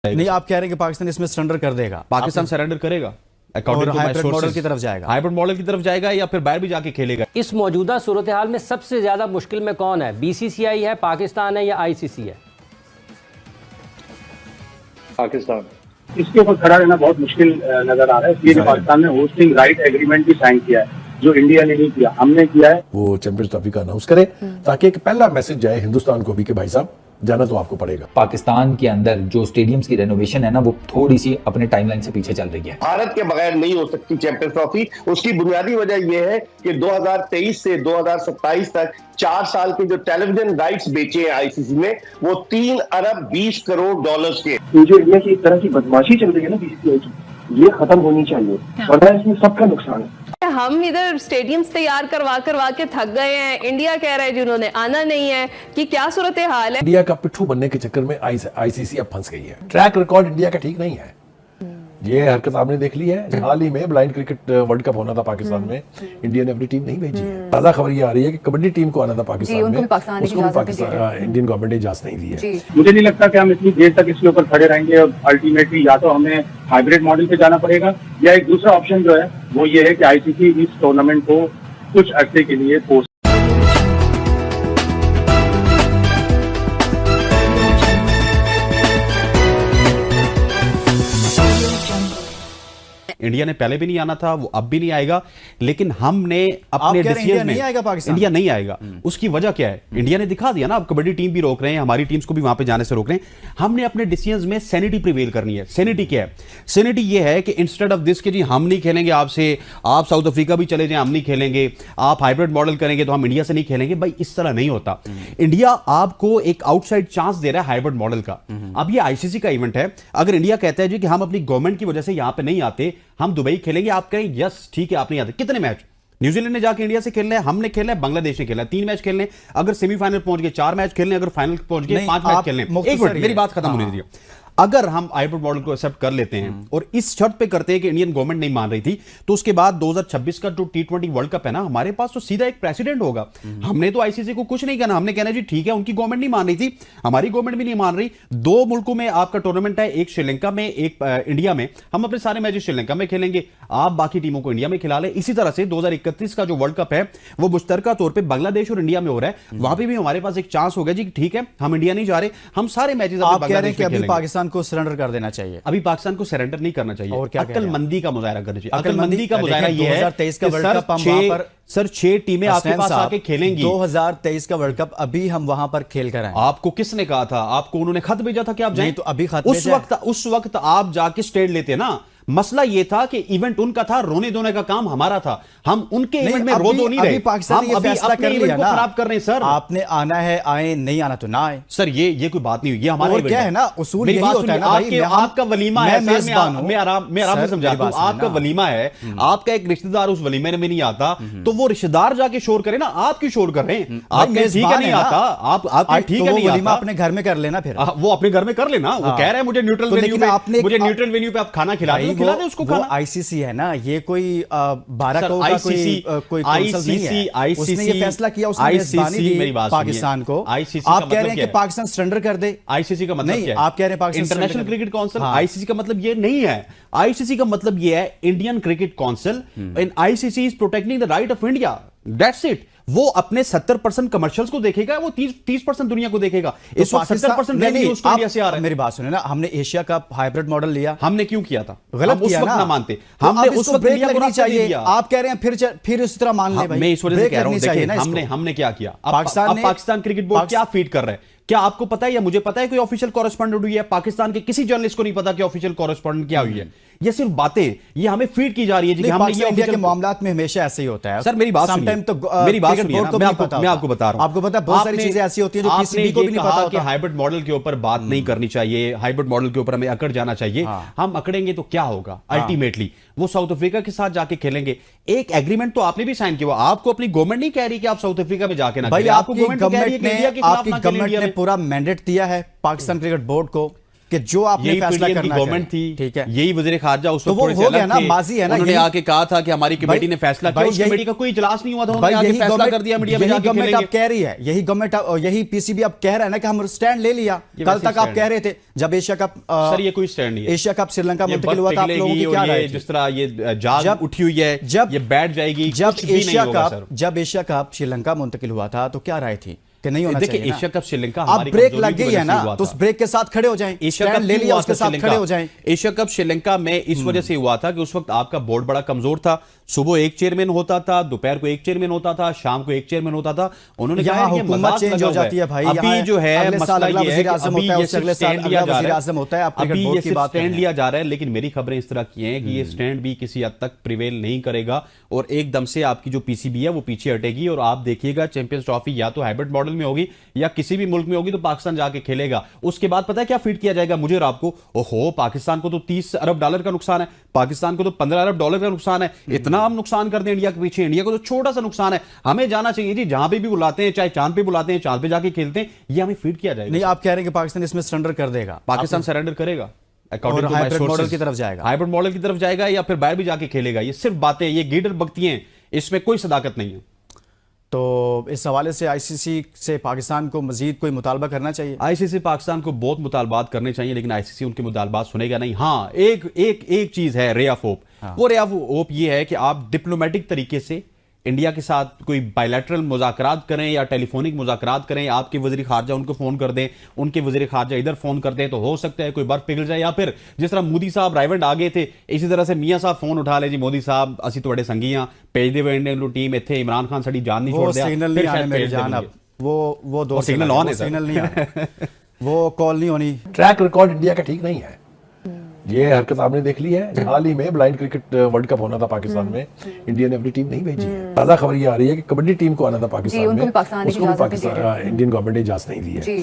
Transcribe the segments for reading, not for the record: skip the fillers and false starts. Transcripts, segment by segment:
नहीं, आप कह रहे हैं कि पाकिस्तान इसमें सरेंडर कर देगा? पाकिस्तान सरेंडर करेगा, और हाइब्रिड मॉडल की तरफ जाएगा? हाइब्रिड मॉडल की तरफ जाएगा या फिर बाहर भी जाके खेलेगा। इस मौजूदा सूरत हाल में सबसे ज्यादा मुश्किल में कौन है? बीसीसीआई है, पाकिस्तान है या आईसीसी है? पाकिस्तान। इसके ऊपर खड़ा रहना बहुत मुश्किल नजर आ रहा है, इसलिए पाकिस्तान ने होस्टिंग राइट एग्रीमेंट भी साइन किया है, जो इंडिया ने नहीं किया, हमने किया है। वो चैंपियंस ट्रॉफी का अनाउंस करे ताकि एक पहला मैसेज जाए हिंदुस्तान को भी कि भाई साहब जाना तो आपको पड़ेगा। पाकिस्तान के अंदर जो स्टेडियम्स की रेनोवेशन है ना, वो थोड़ी सी अपने टाइमलाइन से पीछे चल रही है। भारत के बगैर नहीं हो सकती चैंपियंस ट्रॉफी। उसकी बुनियादी वजह यह है कि 2023 से 2027 तक 4 साल के जो टेलीविजन राइट्स बेचे हैं आईसीसी में, वो 3 अरब 20 करोड़ डॉलर्स के। जो इंडिया की एक तरह की बदमाशी चल रही है ना बीसीसीआई की, ये खत्म होनी चाहिए, वरना इसमें सबका नुकसान है। हम इधर स्टेडियम्स तैयार करवा के थक गए हैं, इंडिया कह रहा है जिन्होंने आना नहीं है, कि क्या सूरत हाल है। इंडिया का पिट्ठू बनने के चक्कर में आईसीसी अब फंस गई है। ट्रैक रिकॉर्ड इंडिया का ठीक नहीं है, ये हरकत आपने देख ली है। हाल ही में ब्लाइंड क्रिकेट वर्ल्ड कप होना था पाकिस्तान में, इंडिया ने अपनी टीम नहीं भेजी है। ताजा खबर ये आ रही है कि कबड्डी टीम को आना था पाकिस्तान में, उसको भी पाकिस्तान इंडियन गवर्नमेंट ने इजाजत नहीं दी है। मुझे नहीं लगता कि हम इतनी देर तक इसके ऊपर खड़े रहेंगे। अल्टीमेटली या तो हमें हाइब्रिड मॉडल पे जाना पड़ेगा, या एक दूसरा ऑप्शन जो है वो ये है कि आईसीसी इस टूर्नामेंट को कुछ अर्से के लिए पोस्ट। इंडिया ने पहले भी नहीं आना था, वो अब भी नहीं आएगा, लेकिन हमने अपने डिसीजन में नहीं आएगा पाकिस्तान, इंडिया नहीं आएगा। उसकी वजह क्या है? इंडिया ने दिखा दिया ना, अब कबड्डी टीम भी रोक रहे हैं, हमारी टीम्स को भी वहां पे जाने से रोक रहे हैं। हमने अपने डिसीजन में सैनिटी प्रिवेल करनी है। सैनिटी क्या है? सैनिटी ये है कि इंस्टेड ऑफ दिस के जी हम नहीं खेलेंगे आपसे, आप साउथ अफ्रीका भी चले जाएं हम नहीं खेलेंगे, आप हाइब्रिड मॉडल करेंगे तो हम इंडिया से नहीं खेलेंगे, भाई इस तरह नहीं होता। इंडिया आपको एक आउटसाइड चांस दे रहा है हाइब्रिड मॉडल का। अब ये आईसीसी का इवेंट है, अगर इंडिया कहता है जी कि हम अपनी गवर्नमेंट की वजह से यहां पे नहीं आते, हम दुबई खेलेंगे, आप कहें यस ठीक है आप नहीं आते। कितने मैच न्यूजीलैंड ने जाके इंडिया से खेलना है, हमने खेलना है, बांग्लादेश ने खेलना है, 3 मैच खेलने, अगर सेमीफाइनल पहुंच गए 4 मैच खेलने, अगर फाइनल पहुंच गए 5 मैच खेलने। एक मिनट मेरी बात खत्म होने दीजिए। अगर हम हाइब्रिड मॉडल को एक्सेप्ट कर लेते हैं और इस शर्त पे करते हैं कि इंडियन गवर्नमेंट नहीं मान रही थी, तो उसके बाद 2026 का जो T20 वर्ल्ड कप है ना, हमारे पास तो सीधा एक प्रेसिडेंट होगा। हमने तो आईसीसी को कुछ नहीं कहना, हमने कहना जी ठीक है उनकी गवर्नमेंट नहीं मान रही थी, हमारी गवर्नमेंट भी नहीं मान रही। 2 मुल्कों में आपका टूर्नामेंट है, एक श्रीलंका में एक इंडिया में। हम अपने सारे मैचेस श्रीलंका में खेलेंगे, आप बाकी टीमों को इंडिया में खिला ले। इसी तरह से 2031 का जो वर्ल्ड कप है वो मुश्तरका तौर पर बांग्लादेश और इंडिया में हो रहा है, वहां पर भी हमारे पास एक चांस हो गया जी ठीक है हम इंडिया नहीं जा रहे, हम सारे मैचेस पाकिस्तान को सरेंडर कर देना चाहिए। अभी पाकिस्तान को सरेंडर नहीं करना चाहिए, और क्या अक्लमंदी का मुजाहरा करना चाहिए। अक्लमंदी का मुजाहरा ये है 2023 का वर्ल्ड कप हम वहां पर सर 6 टीमें आपके पास आके खेलेंगी। 2023 का वर्ल्ड कप अभी हम वहां पर खेल कर आए। आपको किसने कहा था? आपको उन्होंने खत भेजा था कि आप जाएं? नहीं तो अभी खत उस वक्त आप जाके स्टेट लेते ना। मसला ये था कि इवेंट उनका था, रोने धोने का काम हमारा था, हम उनके इवेंट में रो दो नहीं रहे। पाकिस्तान ये फैसला कर लिया ना, खराब कर रहे हैं सर। आपने आना है आए, नहीं आना तो ना आए। सर ये कोई बात नहीं हुई, ये हमारा क्या है ना उसूल यही होता है ना भाई। आपका वलीमा है, मैं आराम से समझाता हूं, आपका वलीमा है, आपका एक रिश्तेदार उस वलीमे में नहीं आता तो वो रिश्तेदार जाके शोर करे ना, आप क्यों शोर कर रहे हैं? आपके ठीक है नहीं आता, आप ठीक है नहीं आता, अपने घर में कर लेना, फिर वो अपने घर में कर लेना। वो कह रहे हैं मुझे न्यूट्रल वेन्यू पे आप खाना खिला दे उसको खाना। आईसीसी है ना, ये कोई 12 करोड़ का कोई काउंसिल नहीं है, उसने ये फैसला किया, उसने मेजबानी दी पाकिस्तान को। आप कह रहे हैं कि पाकिस्तान सरेंडर कर दे। आईसीसी का मतलब क्या है? आप कह रहे हैं Pakistan international cricket council. ICC का मतलब ये नहीं है, आईसीसी का मतलब ये है Indian cricket council, and ICC is protecting the right of India, that's it. वो अपने 70% कमर्शियल्स को देखेगा, वो 30% दुनिया को देखेगा। इस वक्त 70% रेवेन्यू उसको इंडिया से आ रहा है। मेरी बात सुने ना, हमने एशिया कप हाइब्रिड मॉडल लिया, हमने क्यों किया था? गलत उस वक्त ना मानते, हमने उस वक्त इंडिया को चाहिए। आप कह रहे हैं फिर इस तरह मान ले भाई। मैं इस वजह से कह रहा हूं, देखिए हमने क्या किया। पाकिस्तान क्रिकेट बोर्ड क्या फीड कर रहा है? क्या आपको पता है या मुझे पता है कोई ऑफिशियल कॉरेस्पॉन्डेंट हुई है? पाकिस्तान के किसी जर्नलिस्ट को नहीं पता कि ऑफिशियल कॉरेस्पॉन्डेंट क्या हुई है। ये सिर्फ बातें, ये हमें फीड की जा रही है कि हमने ये इंडिया के मामलात में हमेशा ऐसे ही होता है। सर मेरी बात सुनिए, मेरी बात सुनिए, मैं आपको बता रहा हूं, आपको पता है बहुत सारी चीजें ऐसी होती हैं जो किसी को भी नहीं पता कि हाइब्रिड मॉडल के ऊपर बात नहीं करनी चाहिए, हाइब्रिड मॉडल के ऊपर हमें अकड़ जाना चाहिए। हम अकड़ेंगे तो क्या होगा? अल्टीमेटली वो साउथ अफ्रीका के साथ जाके खेलेंगे। एक एग्रीमेंट तो आपने भी साइन किया, आपको अपनी गवर्नमेंट नहीं कह रही कि आप साउथ अफ्रीका में जाके ना खेलें। आपकी गवर्नमेंट ने पूरा मैंडेट दिया है पाकिस्तान क्रिकेट बोर्ड को कि जो आपने फैसला करना गवर्नमेंट थी, ठीक है, यही वज़ीर खारजा उस वक्त तो वो हो गया ना, माजी है ना, उन्होंने आके कहा था कि हमारी कमेटी ने फैसला किया, उस कमेटी का कोई इजलास नहीं हुआ था, उन्होंने आके फैसला कर दिया मीडिया में जाके खेलेंगे। गवर्नमेंट आप कह रही है, यही गवर्नमेंट, यही पीसीबी अब कह रहा है ना कि हम स्टैंड ले लिया। कल तक आप कह रहे थे जब एशिया कप, सर ये कोई स्टैंड नहीं है, एशिया कप श्रीलंका मुंतकिल हुआ था, आप लोगों की क्या राय थी? जिस तरह ये जाग उठी हुई है, जब ये बैठ जाएगी, जब एशिया कप श्रीलंका मुंतकिल हुआ था तो क्या राय थी कि नहीं होना चाहिए? एशिया कप श्रीलंका अब ब्रेक लग गई है ना, तो उस ब्रेक के साथ खड़े हो जाएं, एशिया कप ले लिया उसके साथ खड़े हो जाएं। एशिया कप श्रीलंका में इस वजह से हुआ था कि उस वक्त आपका बोर्ड बड़ा कमजोर था, सुबह एक चेयरमैन होता था, दोपहर को एक चेयरमैन होता था, शाम को एक चेयरमैन होता था। उन्होंने कहा हुकूमत चेंज हो जाती है भाई, अभी जो है मसला ये है कि अभी ये स्टैंड लिया जा रहा है, लेकिन मेरी खबरें इस तरह की हैं कि ये स्टैंड भी किसी हद तक प्रिवेल नहीं करेगा और एकदम से आपकी जो पीसीबी है वो पीछे हटेगी और आप देखिएगा चैंपियंस ट्रॉफी या तो हाइब्रिड मॉडल में होगी या किसी भी मुल्क में होगी तो पाकिस्तान जाके खेलेगा। उसके बाद पता है क्या फीड किया जाएगा मुझे और आपको? ओहो, पाकिस्तान को तो 30 अरब डॉलर का नुकसान है, पाकिस्तान को तो 15 अरब डॉलर का नुकसान है, इतना हम नुकसान कर दें इंडिया के पीछे, इंडिया को तो छोटा सा नुकसान है, हमें जाना चाहिए जी, जहां पे भी बुलाते हैं, चाहे चांद पे बुलाते हैं, चांद पे जाके खेलते हैं, ये हमें फीड किया जाएगा। नहीं, आप कह रहे हैं कि पाकिस्तान इसमें सरेंडर कर देगा? पाकिस्तान सरेंडर करेगा, और हाइब्रिड मॉडल की तरफ जाएगा, हाइब्रिड मॉडल की तरफ जाएगा या फिर बाहर भी जाके खेलेगा। ये सिर्फ बातें, ये गीडर बकतियां, इसमें कोई सदाकत नहीं है। तो इस हवाले से आईसीसी से पाकिस्तान को मजीद कोई मुतालबा करना चाहिए? आईसीसी पाकिस्तान को बहुत मुतालबात करने चाहिए, लेकिन आईसीसी उनके मुतालबात सुनेगा नहीं। हाँ, एक चीज है रे ऑफ होप, वो रे ऑफ होप ये है कि आप डिप्लोमेटिक तरीके से इंडिया के साथ कोई बायलैटरल मुज़ाकरात करें या टेलीफोनिक मुज़ाकरात करें, आपके वज़ीर खारजा उनको फ़ोन कर दें, उनके वज़ीर खारजा इधर फ़ोन कर दें, तो हो सकता है कोई बर्फ पिघल जाए। या फिर जिस तरह मोदी साहब रायवंड आ गए थे, इसी तरह से मियाँ साहब फ़ोन उठा ले जी, मोदी साहब असी तुहाडे संगियां भेज दे इंडियन टीम इत्थे, इमरान खान साडी जान नहीं छोड़ दिया, सिग्नल नहीं आने मेरी जान, अब वो दो सिग्नल ऑन है, सिग्नल नहीं आने, वो कॉल नहीं होनी। ट्रैक रिकॉर्ड इंडिया का ठीक नहीं है, ये हरकत आपने देख ली है। हाल ही में ब्लाइंड क्रिकेट वर्ल्ड कप होना था पाकिस्तान में, इंडिया ने अपनी टीम नहीं भेजी है। ताजा खबर ये आ रही है कि कबड्डी टीम को आना था पाकिस्तान में, उसको भी पाकिस्तान इंडियन गवर्नमेंट ने इजाजत नहीं दी है।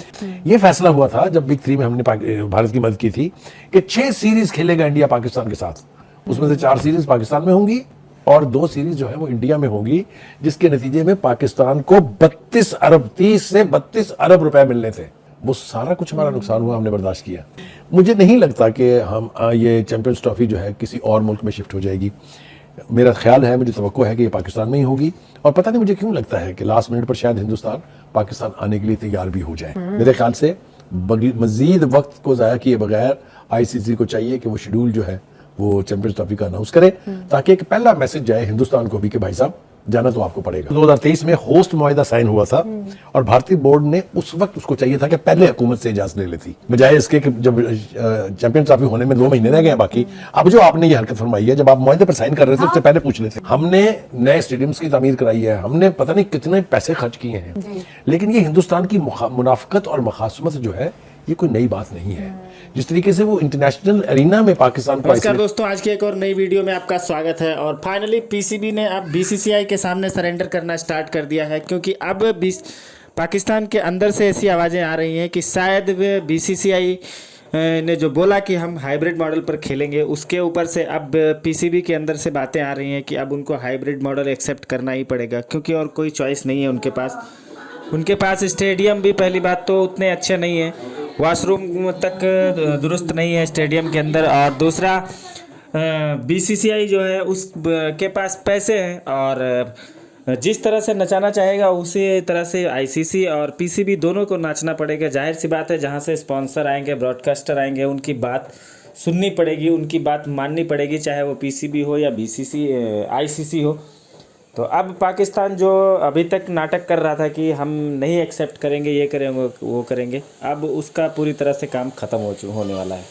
ये फैसला हुआ था जब बिग 3 में हमने भारत की मदद की थी कि 6 सीरीज खेलेगा इंडिया पाकिस्तान के साथ, उसमें से 4 सीरीज पाकिस्तान में होंगी और 2 सीरीज जो है वो इंडिया में होंगी, जिसके नतीजे में पाकिस्तान को 30 से 32 अरब रुपए मिलने थे। वो सारा कुछ हमारा नुकसान हुआ, हमने बर्दाश्त किया। मुझे नहीं लगता कि हम ये चैंपियंस ट्रॉफी जो है किसी और मुल्क में शिफ्ट हो जाएगी। मेरा ख्याल है, मुझे तवक्को है कि ये पाकिस्तान में ही होगी, और पता नहीं मुझे क्यों लगता है कि लास्ट मिनट पर शायद हिंदुस्तान पाकिस्तान आने के लिए तैयार भी हो जाए। मेरे ख्याल से मजीद वक्त को ज़ाया किए बगैर आईसीसी को चाहिए कि वो शेड्यूल जो है वो चैंपियंस ट्रॉफी का अनाउंस करे, ताकि एक पहला मैसेज जाए हिंदुस्तान को भी कि भाई साहब जाना तो आपको पड़ेगा। 2023 में होस्ट मुआहिदा साइन हुआ था और भारतीय बोर्ड ने उस वक्त उसको चाहिए था कि पहले हुकूमत से इजाजत ले लेती, बजाय इसके कि जब चैंपियंस ट्रॉफी होने में 2 महीने रह गए बाकी। अब जो आपने ये हरकत फरमाई है, जब आप मुआहिदे पर साइन कर रहे थे उससे पहले पूछ लेते। हमने नए स्टेडियम्स की तामीर कराई है, हमने पता नहीं कितने पैसे खर्च किए हैं, लेकिन ये हिंदुस्तान की मुनाफकत और मखासमत जो है ये कोई नई बात नहीं है। जिस तरीके से वो इंटरनेशनल एरिना में पाकिस्तान को, नमस्कार दोस्तों, आज की एक और नई वीडियो में आपका स्वागत है। और फाइनली पीसीबी ने अब बीसीसीआई के सामने सरेंडर करना स्टार्ट कर दिया है, क्योंकि अब पाकिस्तान के अंदर से ऐसी आवाज़ें आ रही हैं कि शायद बीसीसीआई ने जो बोला कि हम हाइब्रिड मॉडल पर खेलेंगे, उसके ऊपर से अब पीसीबी के अंदर से बातें आ रही हैं कि अब उनको हाइब्रिड मॉडल एक्सेप्ट करना ही पड़ेगा, क्योंकि और कोई चॉइस नहीं है उनके पास। उनके पास स्टेडियम भी पहली बात तो उतने अच्छे नहीं हैं, वॉशरूम तक दुरुस्त नहीं है स्टेडियम के अंदर, और दूसरा बीसीसीआई जो है उस के पास पैसे हैं और जिस तरह से नचाना चाहेगा उसी तरह से आईसीसी और पीसीबी दोनों को नाचना पड़ेगा। जाहिर सी बात है, जहाँ से स्पॉन्सर आएंगे, ब्रॉडकास्टर आएंगे, उनकी बात सुननी पड़ेगी, उनकी बात माननी पड़ेगी, चाहे वो पीसीबी हो या आईसीसी हो। तो अब पाकिस्तान जो अभी तक नाटक कर रहा था कि हम नहीं एक्सेप्ट करेंगे, ये करेंगे वो करेंगे, अब उसका पूरी तरह से काम ख़त्म होने वाला है।